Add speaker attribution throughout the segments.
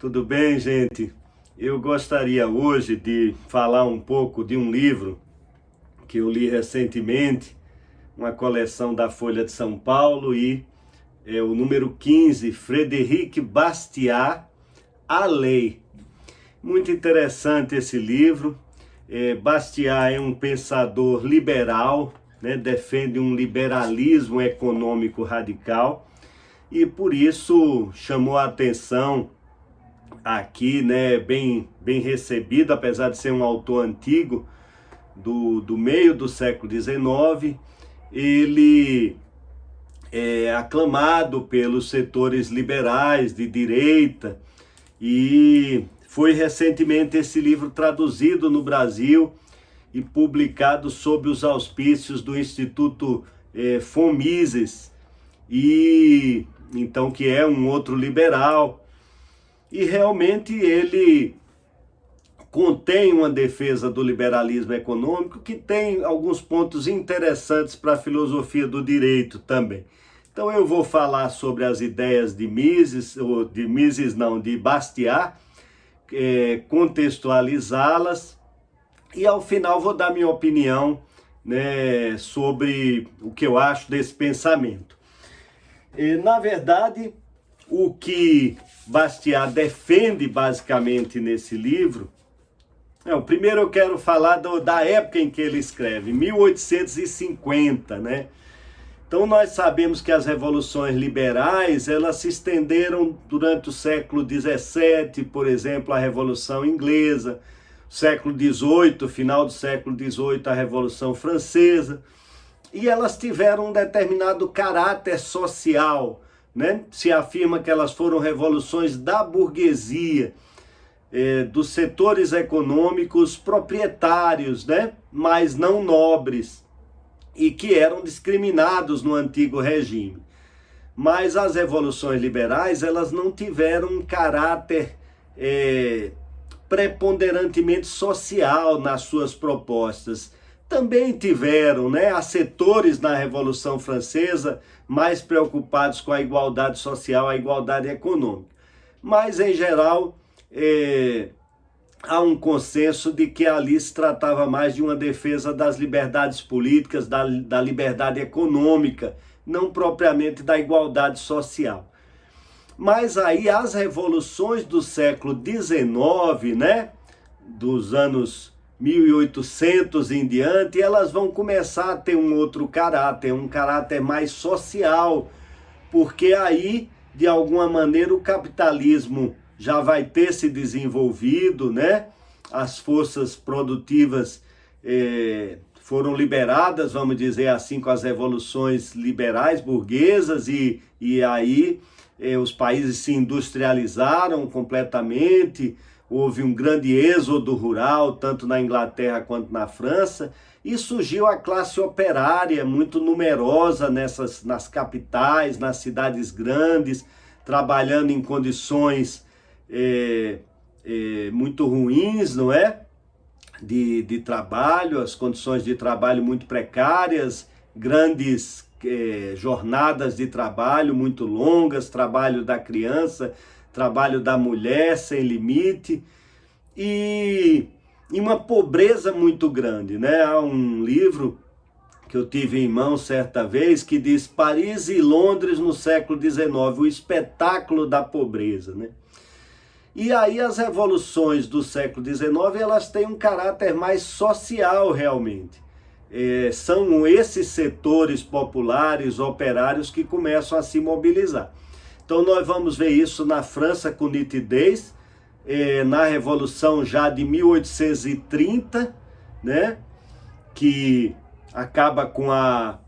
Speaker 1: Tudo bem, gente? Eu gostaria hoje de falar um pouco de um livro que eu li recentemente, uma coleção da Folha de São Paulo e é o número 15, Frédéric Bastiat, A Lei. Muito interessante esse livro. Bastiat é um pensador liberal, né? Defende um liberalismo econômico radical e por isso chamou a atenção aqui, né, bem recebido, apesar de ser um autor antigo, do meio do século XIX. Ele é aclamado pelos setores liberais de direita e foi recentemente esse livro traduzido no Brasil e publicado sob os auspícios do Instituto Fomises, e então que é um outro liberal. E realmente ele contém uma defesa do liberalismo econômico que tem alguns pontos interessantes para a filosofia do direito também. Então eu vou falar sobre as ideias de Bastiat, contextualizá-las e ao final vou dar minha opinião, né, sobre o que eu acho desse pensamento. Na verdade, o que Bastiat defende basicamente nesse livro, primeiro eu quero falar da época em que ele escreve, 1850, né? Então nós sabemos que as revoluções liberais, elas se estenderam durante o século XVII, por exemplo, a Revolução Inglesa, século XVIII, final do século XVIII, a Revolução Francesa, e elas tiveram um determinado caráter social, né? Se afirma que elas foram revoluções da burguesia, dos setores econômicos proprietários, né? Mas não nobres, e que eram discriminados no antigo regime. Mas as revoluções liberais, elas não tiveram um caráter preponderantemente social nas suas propostas. Também tiveram, né, há setores na Revolução Francesa mais preocupados com a igualdade social, a igualdade econômica. Mas, em geral, há um consenso de que ali se tratava mais de uma defesa das liberdades políticas, da liberdade econômica, não propriamente da igualdade social. Mas aí as revoluções do século XIX, né, dos anos 1800 em diante, elas vão começar a ter um outro caráter, um caráter mais social, porque aí, de alguma maneira, o capitalismo já vai ter se desenvolvido, né? As forças produtivas foram liberadas, vamos dizer assim, com as revoluções liberais burguesas, e aí os países se industrializaram completamente. Houve um grande êxodo rural, tanto na Inglaterra quanto na França, e surgiu a classe operária muito numerosa nas capitais, nas cidades grandes, trabalhando em condições muito ruins, não é? De trabalho, as condições de trabalho muito precárias, grandes jornadas de trabalho muito longas, trabalho da criança, trabalho da mulher sem limite, e uma pobreza muito grande, né? Há um livro que eu tive em mão certa vez que diz Paris e Londres no século XIX, o espetáculo da pobreza, né? E aí as revoluções do século XIX, elas têm um caráter mais social realmente. São esses setores populares, operários, que começam a se mobilizar. Então nós vamos ver isso na França com nitidez, na Revolução já de 1830, né, que acaba com a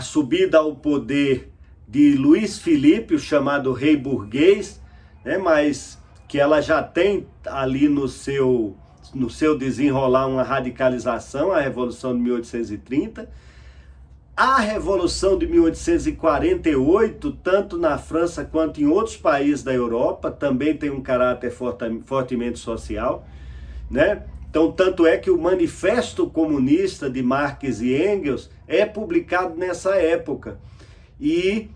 Speaker 1: subida ao poder de Luís Filipe, o chamado rei burguês, né, mas que ela já tem ali no seu desenrolar uma radicalização, a Revolução de 1830. A Revolução de 1848, tanto na França quanto em outros países da Europa, também tem um caráter fortemente social, né? Então, tanto é que o Manifesto Comunista de Marx e Engels é publicado nessa época. E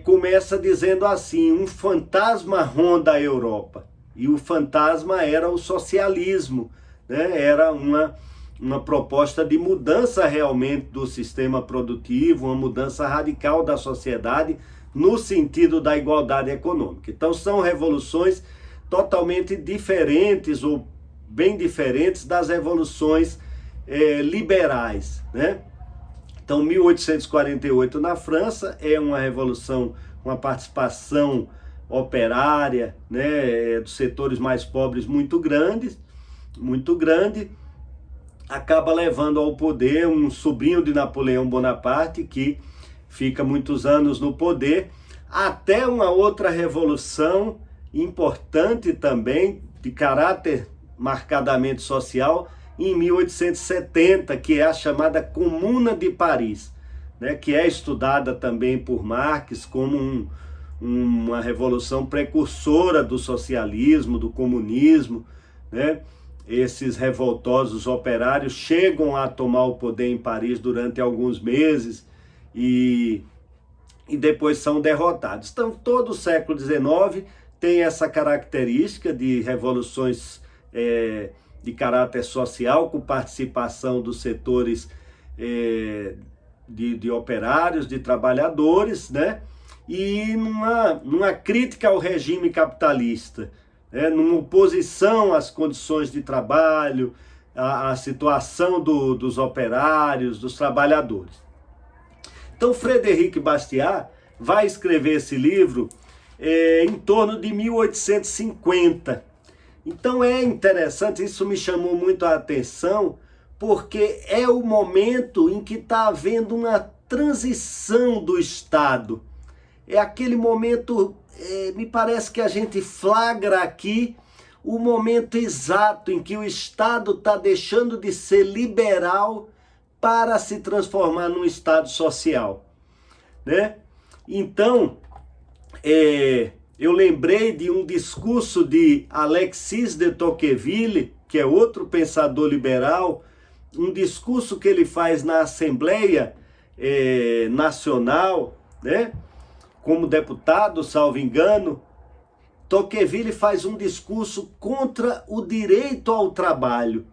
Speaker 1: começa dizendo assim: um fantasma ronda a Europa. E o fantasma era o socialismo, né? Era uma proposta de mudança realmente do sistema produtivo, uma mudança radical da sociedade no sentido da igualdade econômica. Então são revoluções totalmente diferentes ou bem diferentes das revoluções liberais, né? Então 1848 na França é uma revolução, uma participação operária, né, dos setores mais pobres muito grande, acaba levando ao poder um sobrinho de Napoleão Bonaparte, que fica muitos anos no poder, até uma outra revolução importante também, de caráter marcadamente social, em 1870, que é a chamada Comuna de Paris, né, que é estudada também por Marx como uma revolução precursora do socialismo, do comunismo, né? Esses revoltosos operários chegam a tomar o poder em Paris durante alguns meses e depois são derrotados. Então, todo o século XIX tem essa característica de revoluções de caráter social, com participação dos setores de operários, de trabalhadores, né? E numa crítica ao regime capitalista, numa oposição às condições de trabalho, à situação dos operários, dos trabalhadores. Então, Frederic Bastiat vai escrever esse livro em torno de 1850. Então é interessante, isso me chamou muito a atenção, porque é o momento em que está havendo uma transição do Estado. É aquele momento, me parece que a gente flagra aqui o momento exato em que o Estado está deixando de ser liberal para se transformar num Estado social, né? Então, eu lembrei de um discurso de Alexis de Tocqueville, que é outro pensador liberal, um discurso que ele faz na Assembleia Nacional, né? Como deputado, salvo engano. Tocqueville faz um discurso contra o direito ao trabalho,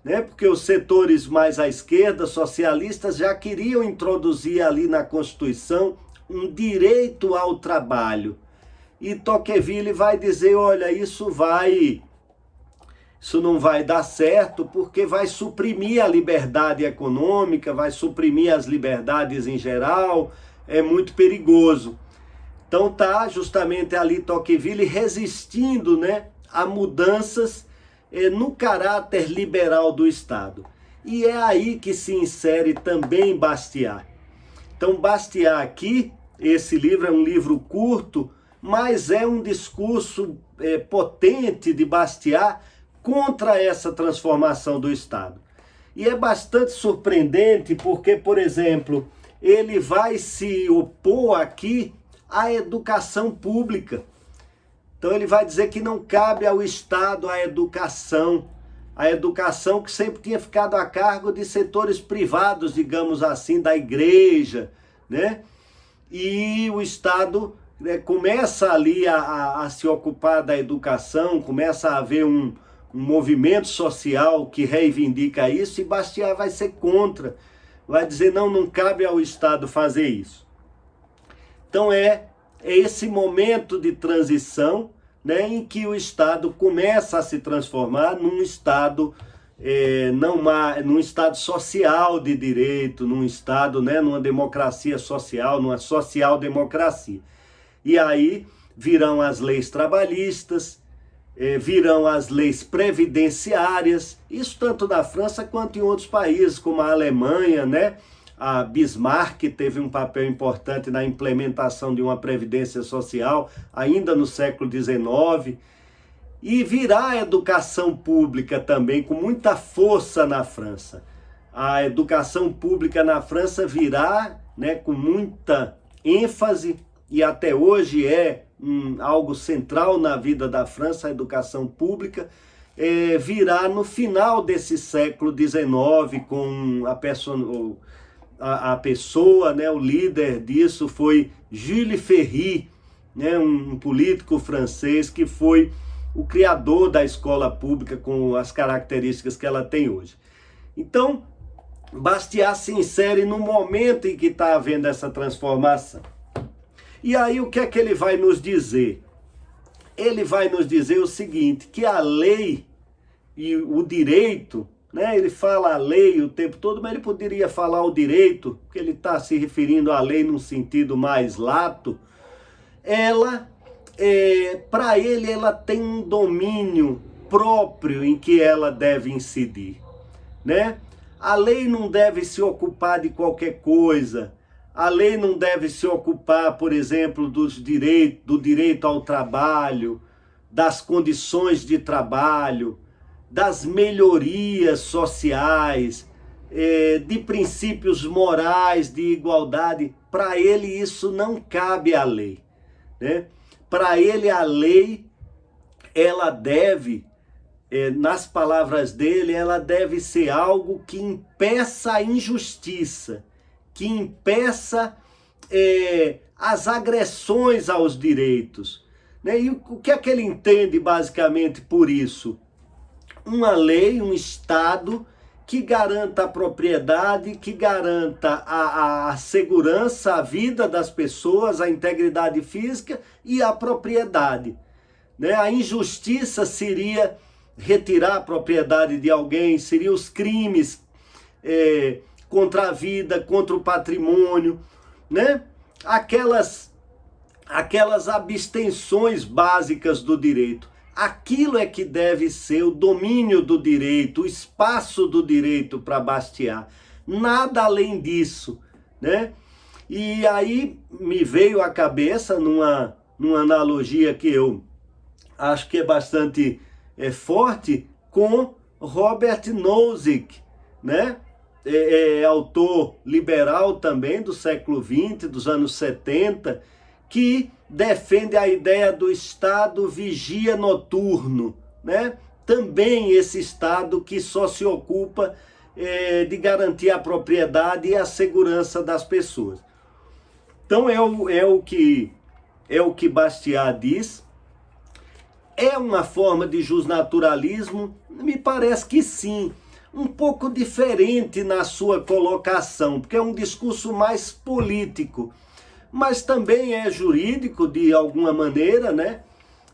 Speaker 1: né? Porque os setores mais à esquerda, socialistas, já queriam introduzir ali na Constituição um direito ao trabalho. E Tocqueville vai dizer: olha, isso não vai dar certo, porque vai suprimir a liberdade econômica, vai suprimir as liberdades em geral, é muito perigoso. Então está justamente ali Tocqueville resistindo, né, a mudanças no caráter liberal do Estado. E é aí que se insere também Bastiat. Então Bastiat aqui, esse livro é um livro curto, mas é um discurso potente de Bastiat contra essa transformação do Estado. E é bastante surpreendente porque, por exemplo, ele vai se opor aqui à educação pública. Então ele vai dizer que não cabe ao Estado a educação que sempre tinha ficado a cargo de setores privados, digamos assim, da igreja, né? E o Estado começa ali a se ocupar da educação, começa a haver um movimento social que reivindica isso, e Bastiat vai ser contra, vai dizer não cabe ao Estado fazer isso. Então é esse momento de transição, né, em que o Estado começa a se transformar num Estado, num Estado social de direito, num Estado, né, numa democracia social, numa social-democracia. E aí virão as leis trabalhistas, virão as leis previdenciárias, isso tanto na França quanto em outros países, como a Alemanha, né? A Bismarck teve um papel importante na implementação de uma previdência social, ainda no século XIX. E virá a educação pública também, com muita força na França. A educação pública na França virá, né, com muita ênfase, e até hoje é algo central na vida da França, a educação pública. Virá no final desse século XIX, com a pessoa, né, o líder disso foi Jules Ferry, né, um político francês que foi o criador da escola pública com as características que ela tem hoje. Então, Bastiat se insere no momento em que está havendo essa transformação. E aí o que é que ele vai nos dizer? Ele vai nos dizer o seguinte, que a lei e o direito, né, ele fala a lei o tempo todo, mas ele poderia falar o direito, porque ele está se referindo à lei num sentido mais lato. Ela, para ele, ela tem um domínio próprio em que ela deve incidir, né? A lei não deve se ocupar de qualquer coisa. A lei não deve se ocupar, por exemplo, do direito ao trabalho, das condições de trabalho, das melhorias sociais, de princípios morais, de igualdade. Para ele isso não cabe à lei, né? Para ele a lei, ela deve, nas palavras dele, ela deve ser algo que impeça a injustiça, que impeça as agressões aos direitos, né? E o que é que ele entende basicamente por isso? Uma lei, um Estado que garanta a propriedade, que garanta a segurança, a vida das pessoas, a integridade física e a propriedade, né? A injustiça seria retirar a propriedade de alguém, seriam os crimes contra a vida, contra o patrimônio, né? Aquelas abstenções básicas do direito. Aquilo é que deve ser o domínio do direito, o espaço do direito para Bastiat. Nada além disso, né? E aí me veio à cabeça, numa analogia que eu acho que é bastante forte, com Robert Nozick, né? Autor liberal também do século XX, dos anos 70, que defende a ideia do Estado vigia noturno, né? Também esse Estado que só se ocupa de garantir a propriedade e a segurança das pessoas. Então é o que Bastiat diz. É uma forma de justnaturalismo? Me parece que sim. Um pouco diferente na sua colocação, porque é um discurso mais político, mas também é jurídico de alguma maneira, né?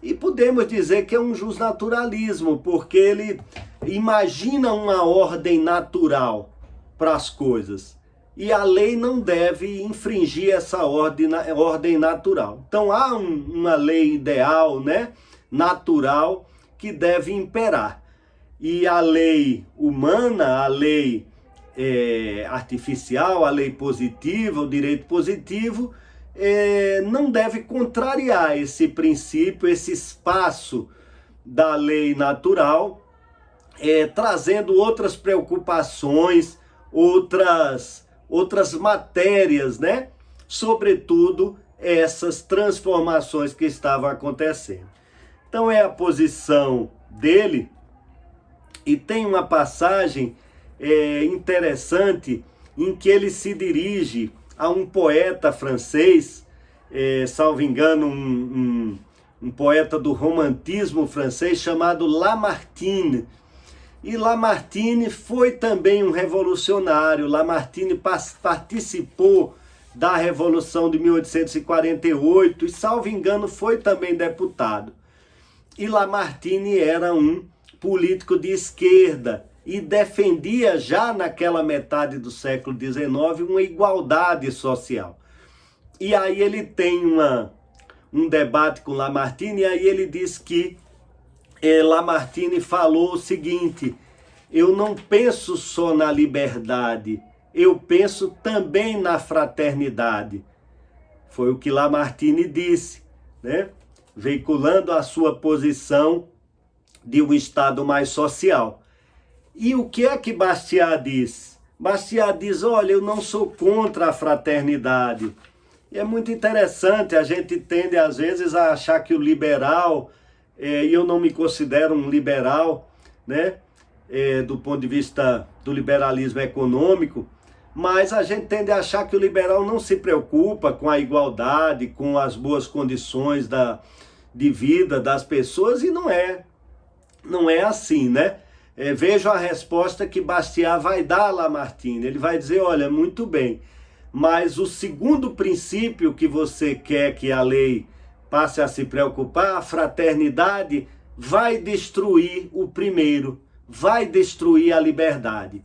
Speaker 1: E podemos dizer que é um justnaturalismo, porque ele imagina uma ordem natural para as coisas. E a lei não deve infringir essa ordem natural. Então há uma lei ideal, né? Natural, que deve imperar. E a lei humana, a lei artificial, a lei positiva, o direito positivo, não deve contrariar esse princípio, esse espaço da lei natural, trazendo outras preocupações, outras matérias, né? Sobretudo essas transformações que estavam acontecendo. Então é a posição dele. E tem uma passagem interessante em que ele se dirige a um poeta francês, salvo engano, um poeta do romantismo francês chamado Lamartine. E Lamartine foi também um revolucionário. Lamartine participou da Revolução de 1848 e, salvo engano, foi também deputado. E Lamartine era um político de esquerda e defendia já naquela metade do século XIX uma igualdade social. E aí ele tem um debate com Lamartine, e aí ele diz que Lamartine falou o seguinte: eu não penso só na liberdade, eu penso também na fraternidade. Foi o que Lamartine disse, né? Veiculando a sua posição de um Estado mais social. E o que é que Bastiat diz? Bastiat diz, olha, eu não sou contra a fraternidade. E é muito interessante, a gente tende às vezes a achar que o liberal, e eu não me considero um liberal, né? Do ponto de vista do liberalismo econômico, mas a gente tende a achar que o liberal não se preocupa com a igualdade, com as boas condições de vida das pessoas, e não é assim, né? Veja a resposta que Bastiat vai dar a Lamartine. Ele vai dizer, olha, muito bem, mas o segundo princípio que você quer que a lei passe a se preocupar, a fraternidade, vai destruir o primeiro, vai destruir a liberdade.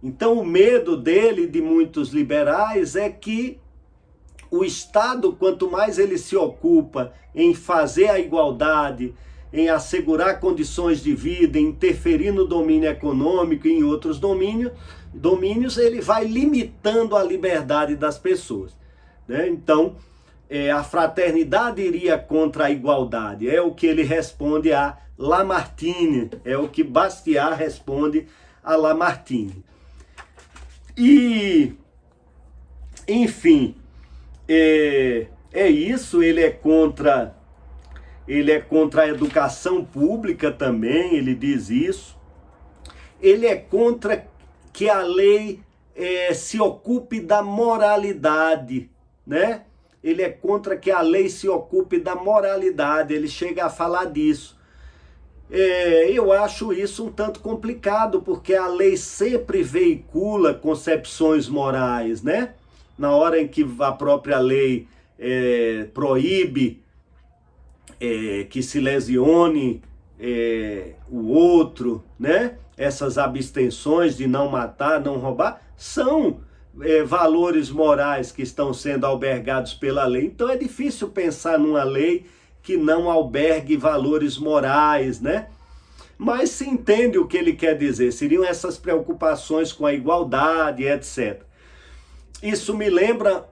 Speaker 1: Então o medo dele, de muitos liberais, é que o Estado, quanto mais ele se ocupa em fazer a igualdade, em assegurar condições de vida, em interferir no domínio econômico e em outros domínios, ele vai limitando a liberdade das pessoas, né? Então, a fraternidade iria contra a igualdade, é o que ele responde a Lamartine, é o que Bastiat responde a Lamartine. E, enfim, é isso. Ele é contra a educação pública também, ele diz isso. Ele é contra que a lei se ocupe da moralidade, né? Ele é contra que a lei se ocupe da moralidade, ele chega a falar disso. Eu acho isso um tanto complicado, porque a lei sempre veicula concepções morais, né? Na hora em que a própria lei proíbe que se lesione o outro, né? Essas abstenções de não matar, não roubar, são valores morais que estão sendo albergados pela lei. Então é difícil pensar numa lei que não albergue valores morais, né? Mas se entende o que ele quer dizer, seriam essas preocupações com a igualdade, etc. Isso me lembra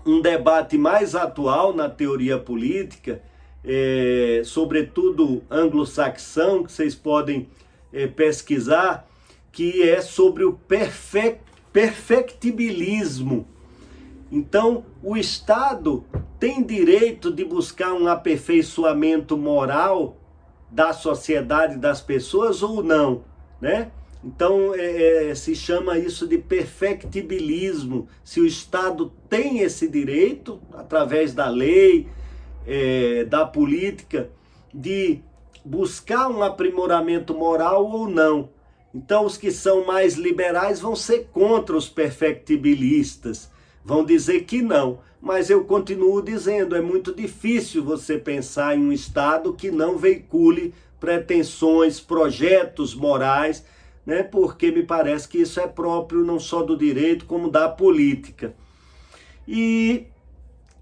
Speaker 1: um debate mais atual na teoria política, sobretudo anglo-saxão, que vocês podem pesquisar, que é sobre o perfectibilismo. Então, o Estado tem direito de buscar um aperfeiçoamento moral da sociedade, das pessoas, ou não, né? Então, se chama isso de perfectibilismo. Se o Estado tem esse direito, através da lei, da política, de buscar um aprimoramento moral ou não. Então, os que são mais liberais vão ser contra os perfectibilistas, vão dizer que não. Mas eu continuo dizendo, é muito difícil você pensar em um Estado que não veicule pretensões, projetos morais, né? Porque me parece que isso é próprio não só do direito, como da política. E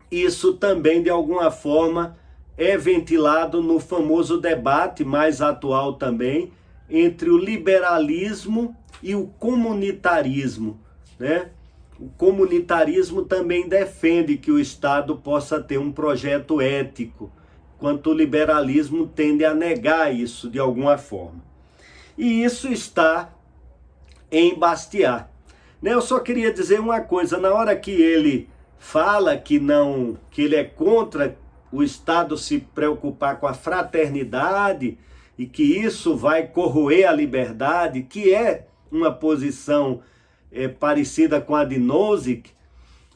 Speaker 1: isso também, de alguma forma, é ventilado no famoso debate mais atual também entre o liberalismo e o comunitarismo, né? O comunitarismo também defende que o Estado possa ter um projeto ético, enquanto o liberalismo tende a negar isso de alguma forma. E isso está em Bastiat, né? Eu só queria dizer uma coisa, na hora que ele fala que ele é contra o Estado se preocupar com a fraternidade e que isso vai corroer a liberdade, que é uma posição parecida com a de Nozick,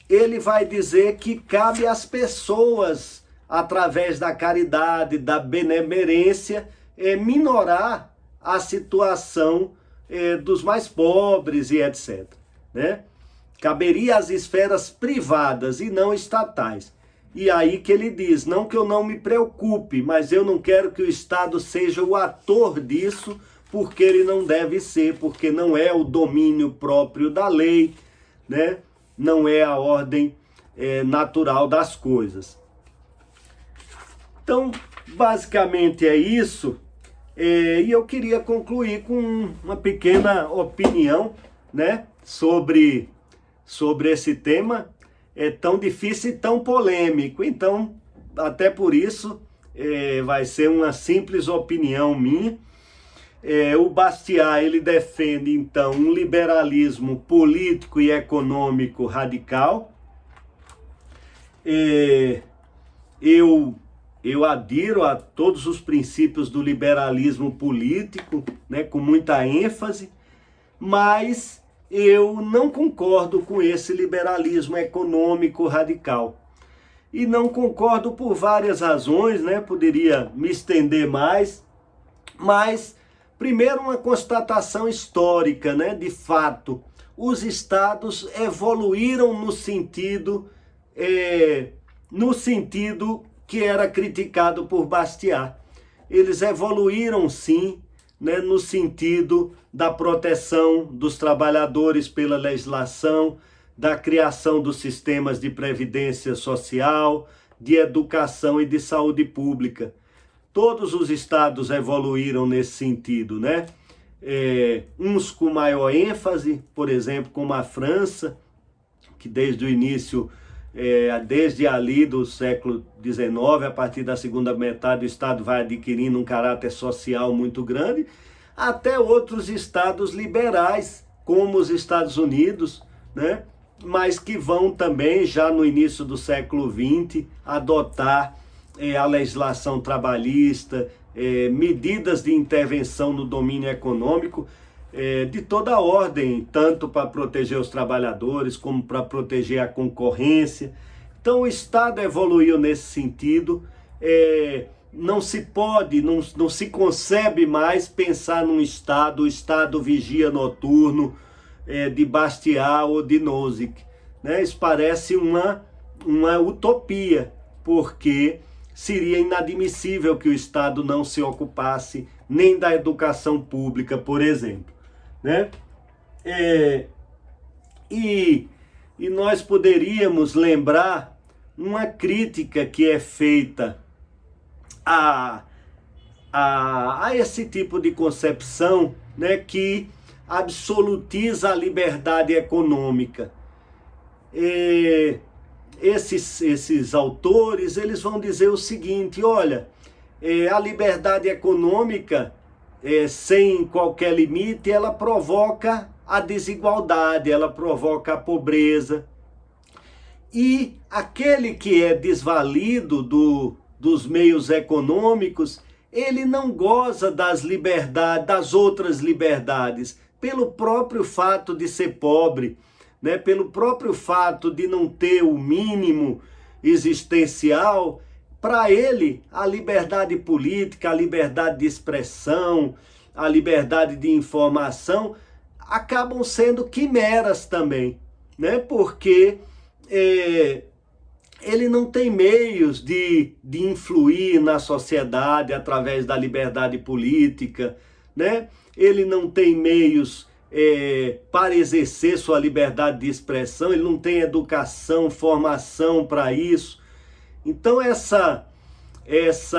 Speaker 1: ele vai dizer que cabe às pessoas, através da caridade, da benemerência, minorar a situação dos mais pobres e etc, né? Caberia às esferas privadas e não estatais. E aí que ele diz, não que eu não me preocupe, mas eu não quero que o Estado seja o ator disso, porque ele não deve ser, porque não é o domínio próprio da lei, né? Não é a ordem natural das coisas. Então, basicamente é isso. E eu queria concluir com uma pequena opinião, né, sobre esse tema tão difícil e tão polêmico. Então, até por isso, vai ser uma simples opinião minha. O Bastiat, ele defende, então, um liberalismo político e econômico radical. Eu adiro a todos os princípios do liberalismo político, né, com muita ênfase, mas eu não concordo com esse liberalismo econômico radical. E não concordo por várias razões, né? Poderia me estender mais, mas primeiro uma constatação histórica, né? De fato, os estados evoluíram no sentido que era criticado por Bastiat. Eles evoluíram sim, né, no sentido da proteção dos trabalhadores pela legislação, da criação dos sistemas de previdência social, de educação e de saúde pública. Todos os estados evoluíram nesse sentido, né? Uns com maior ênfase, por exemplo, como a França, que desde o início, desde ali do século XIX, a partir da segunda metade, o Estado vai adquirindo um caráter social muito grande, até outros estados liberais, como os Estados Unidos, né? Mas que vão também, já no início do século XX, adotar a legislação trabalhista, medidas de intervenção no domínio econômico, de toda a ordem, tanto para proteger os trabalhadores, como para proteger a concorrência. Então o Estado evoluiu nesse sentido. Não se pode, não se concebe mais pensar num Estado, o Estado vigia noturno, de Bastiat ou de Nozick, né? Isso parece uma utopia, porque seria inadmissível que o Estado não se ocupasse nem da educação pública, por exemplo, né? E nós poderíamos lembrar uma crítica que é feita a esse tipo de concepção, né, que absolutiza a liberdade econômica. Esses autores, eles vão dizer o seguinte: olha, a liberdade econômica, sem qualquer limite, ela provoca a desigualdade, ela provoca a pobreza. E aquele que é desvalido dos meios econômicos, ele não goza das liberdades, das outras liberdades, pelo próprio fato de ser pobre, né? Pelo próprio fato de não ter o mínimo existencial. Para ele, a liberdade política, a liberdade de expressão, a liberdade de informação acabam sendo quimeras também, né? Porque ele não tem meios de influir na sociedade através da liberdade política, né? Ele não tem meios para exercer sua liberdade de expressão, ele não tem educação, formação para isso. Então essa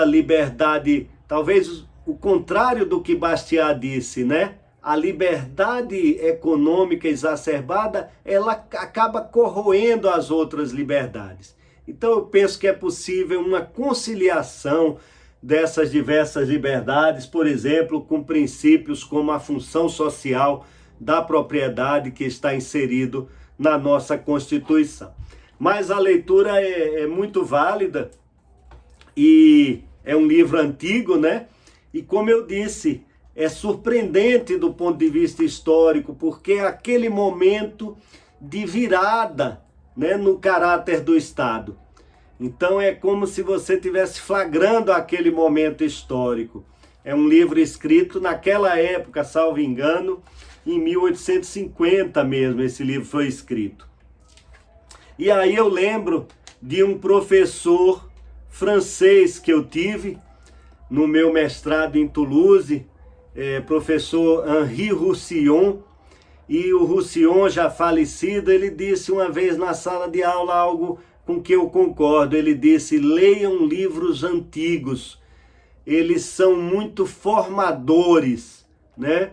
Speaker 1: liberdade, talvez o contrário do que Bastiat disse, né? A liberdade econômica exacerbada, ela acaba corroendo as outras liberdades. Então eu penso que é possível uma conciliação dessas diversas liberdades, por exemplo, com princípios como a função social da propriedade que está inserido na nossa Constituição. Mas a leitura é muito válida e é um livro antigo, né? E como eu disse, é surpreendente do ponto de vista histórico, porque é aquele momento de virada, né, no caráter do Estado. Então é como se você estivesse flagrando aquele momento histórico. É um livro escrito naquela época, salvo engano, em 1850 mesmo, esse livro foi escrito. E aí eu lembro de um professor francês que eu tive no meu mestrado em Toulouse, professor Henri Roussillon, e o Roussillon, já falecido, ele disse uma vez na sala de aula algo com que eu concordo. Ele disse: leiam livros antigos, eles são muito formadores, né?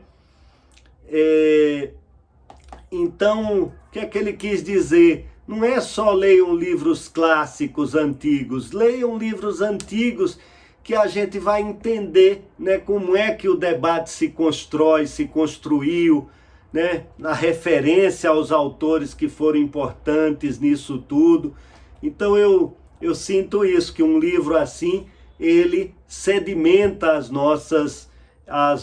Speaker 1: Então, o que é que ele quis dizer? Não é só leiam livros clássicos antigos, leiam livros antigos que a gente vai entender, né, como é que o debate se constrói, se construiu, né, na referência aos autores que foram importantes nisso tudo. Então eu sinto isso, que um livro assim, ele sedimenta as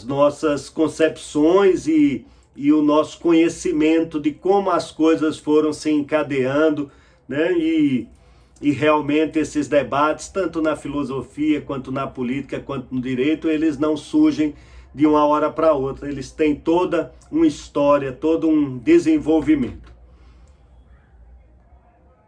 Speaker 1: nossas concepções e e o nosso conhecimento de como as coisas foram se encadeando, né? E realmente esses debates, tanto na filosofia, quanto na política, quanto no direito, eles não surgem de uma hora para outra. Eles têm toda uma história, todo um desenvolvimento.